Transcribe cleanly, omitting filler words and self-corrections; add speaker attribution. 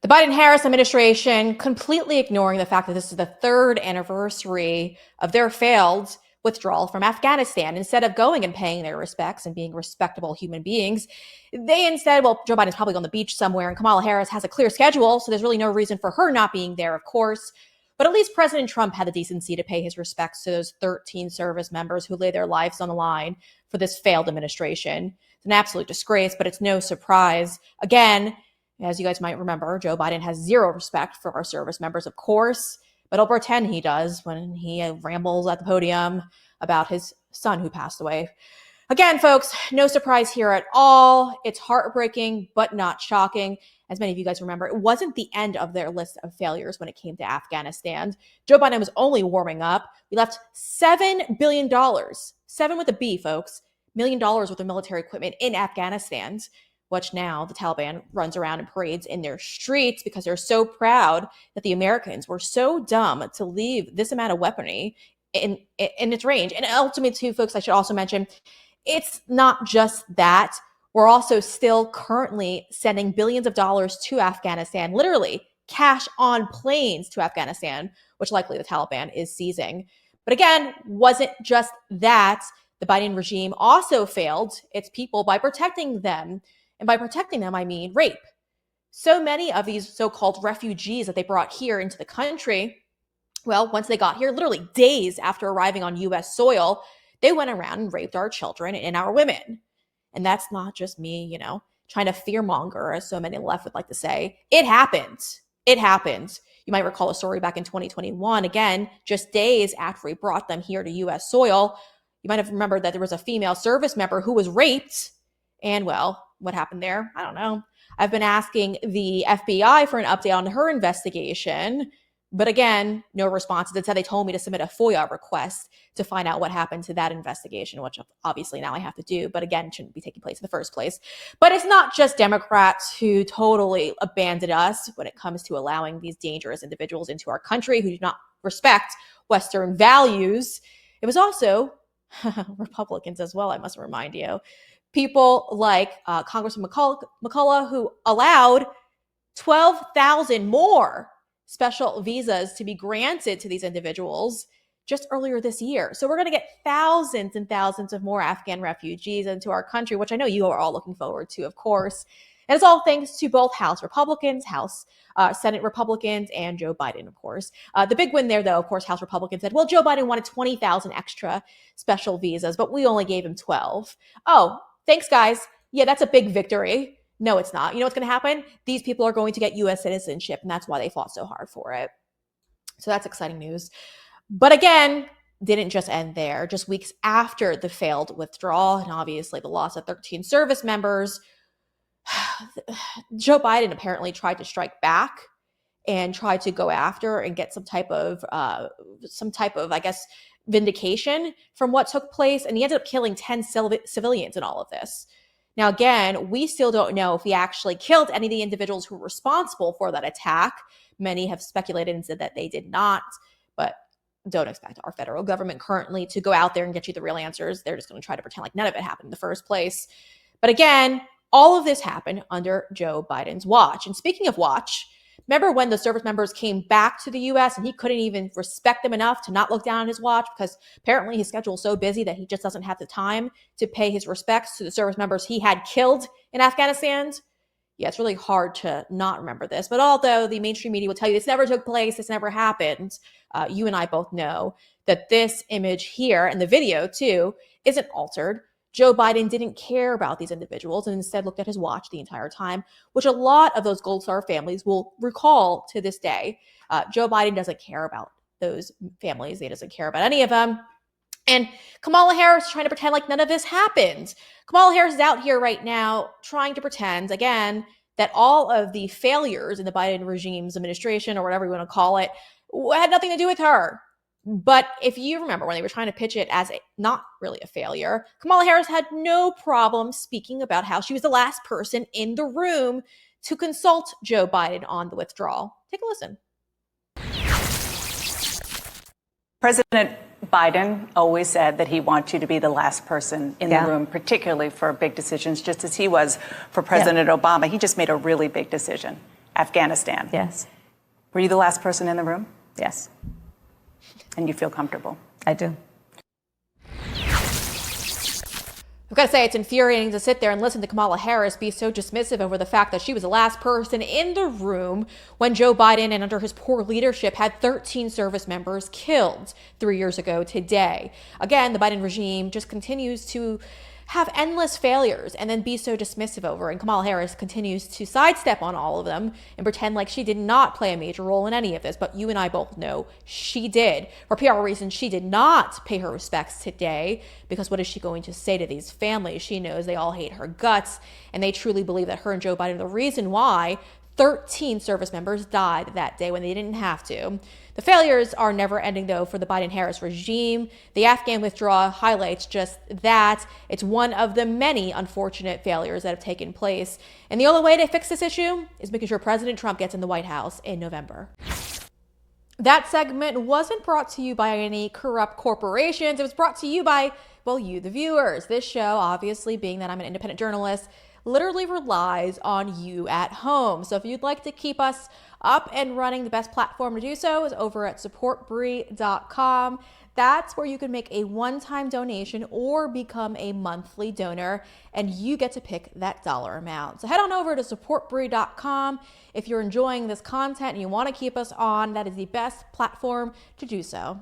Speaker 1: The Biden-Harris administration completely ignoring the fact that this is the third anniversary of their failed withdrawal from Afghanistan. Instead of going and paying their respects and being respectable human beings, they instead, well, Joe Biden's probably on the beach somewhere, and Kamala Harris has a clear schedule, so there's really no reason for her not being there, of course. But at least President Trump had the decency to pay his respects to those 13 service members who lay their lives on the line for this failed administration. It's an absolute disgrace, but it's no surprise. Again, as you guys might remember, Joe Biden has zero respect for our service members, of course, but he'll pretend he does when he rambles at the podium about his son who passed away. Again, folks, no surprise here at all. It's heartbreaking, but not shocking. As many of you guys remember, it wasn't the end of their list of failures when it came to Afghanistan. Joe Biden was only warming up. We left $7 billion, 7 with a B, folks, $1 million worth of military equipment in Afghanistan, which now the Taliban runs around and parades in their streets because they're so proud that the Americans were so dumb to leave this amount of weaponry in its range. And ultimately, too, folks, I should also mention, it's not just that. We're also still currently sending billions of dollars to Afghanistan, literally cash on planes to Afghanistan, which likely the Taliban is seizing. But again, wasn't just that. The Biden regime also failed its people by protecting them. And by protecting them, I mean rape. So many of these so-called refugees that they brought here into the country, well, once they got here, literally days after arriving on U.S. soil, they went around and raped our children and our women. And that's not just me, trying to fearmonger, as so many on the left would like to say. It happened. It happened. You might recall a story back in 2021, again, just days after we brought them here to U.S. soil. You might have remembered that there was a female service member who was raped. And well, what happened there? I don't know. I've been asking the FBI for an update on her investigation, but again, no responses. Instead, they told me to submit a FOIA request to find out what happened to that investigation, which obviously now I have to do, but again, shouldn't be taking place in the first place. But it's not just Democrats who totally abandoned us when it comes to allowing these dangerous individuals into our country who do not respect Western values. It was also Republicans as well, I must remind you. People like Congressman McCullough, who allowed 12,000 more special visas to be granted to these individuals just earlier this year. So we're going to get thousands and thousands of more Afghan refugees into our country, which I know you are all looking forward to, of course. And it's all thanks to both House Republicans, Senate Republicans, and Joe Biden, of course. The big win there, though, of course, House Republicans said, well, Joe Biden wanted 20,000 extra special visas, but we only gave him 12. Oh, thanks, guys. Yeah, that's a big victory. No, it's not. You know what's going to happen? These people are going to get U.S. citizenship, and that's why they fought so hard for it. So that's exciting news. But again, didn't just end there. Just weeks after the failed withdrawal and obviously the loss of 13 service members, Joe Biden apparently tried to strike back and tried to go after and get some type of, I guess, vindication from what took place. And he ended up killing 10 civilians in all of this. Now, again, we still don't know if he actually killed any of the individuals who were responsible for that attack. Many have speculated and said that they did not, but don't expect our federal government currently to go out there and get you the real answers. They're just going to try to pretend like none of it happened in the first place. But again, all of this happened under Joe Biden's watch. And speaking of watch, remember when the service members came back to the U.S. and he couldn't even respect them enough to not look down on his watch because apparently his schedule is so busy that he just doesn't have the time to pay his respects to the service members he had killed in Afghanistan? Yeah, it's really hard to not remember this. But although the mainstream media will tell you this never took place, this never happened, you and I both know that this image here and the video too isn't altered. Joe Biden didn't care about these individuals and instead looked at his watch the entire time, which a lot of those Gold Star families will recall to this day. Joe Biden doesn't care about those families. He doesn't care about any of them. And Kamala Harris is trying to pretend like none of this happened. Kamala Harris is out here right now trying to pretend, again, that all of the failures in the Biden regime's administration, or whatever you want to call it, had nothing to do with her. But if you remember when they were trying to pitch it as not really a failure, Kamala Harris had no problem speaking about how she was the last person in the room to consult Joe Biden on the withdrawal. Take a listen.
Speaker 2: President Biden always said that he wants you to be the last person in the room, particularly for big decisions, just as he was for President Obama. He just made a really big decision. Afghanistan.
Speaker 3: Yes.
Speaker 2: Were you the last person in the room?
Speaker 3: Yes.
Speaker 2: And you feel comfortable?
Speaker 3: I do.
Speaker 1: I've got to say, it's infuriating to sit there and listen to Kamala Harris be so dismissive over the fact that she was the last person in the room when Joe Biden, and under his poor leadership, had 13 service members killed 3 years ago today. Again, the Biden regime just continues to have endless failures and then be so dismissive over. And Kamala Harris continues to sidestep on all of them and pretend like she did not play a major role in any of this. But you and I both know she did. For PR reasons, she did not pay her respects today, because what is she going to say to these families? She knows they all hate her guts, and they truly believe that her and Joe Biden are the reason why 13 service members died that day when they didn't have to. The failures are never ending, though, for the Biden-Harris regime. The Afghan withdrawal highlights just that. It's one of the many unfortunate failures that have taken place. And the only way to fix this issue is making sure President Trump gets in the White House in November. That segment wasn't brought to you by any corrupt corporations. It was brought to you by, well, you, the viewers. This show, obviously, being that I'm an independent journalist, literally relies on you at home. So if you'd like to keep us up and running, the best platform to do so is over at supportbree.com. That's where you can make a one-time donation or become a monthly donor, and you get to pick that dollar amount. So head on over to supportbree.com. If you're enjoying this content and you want to keep us on, that is the best platform to do so.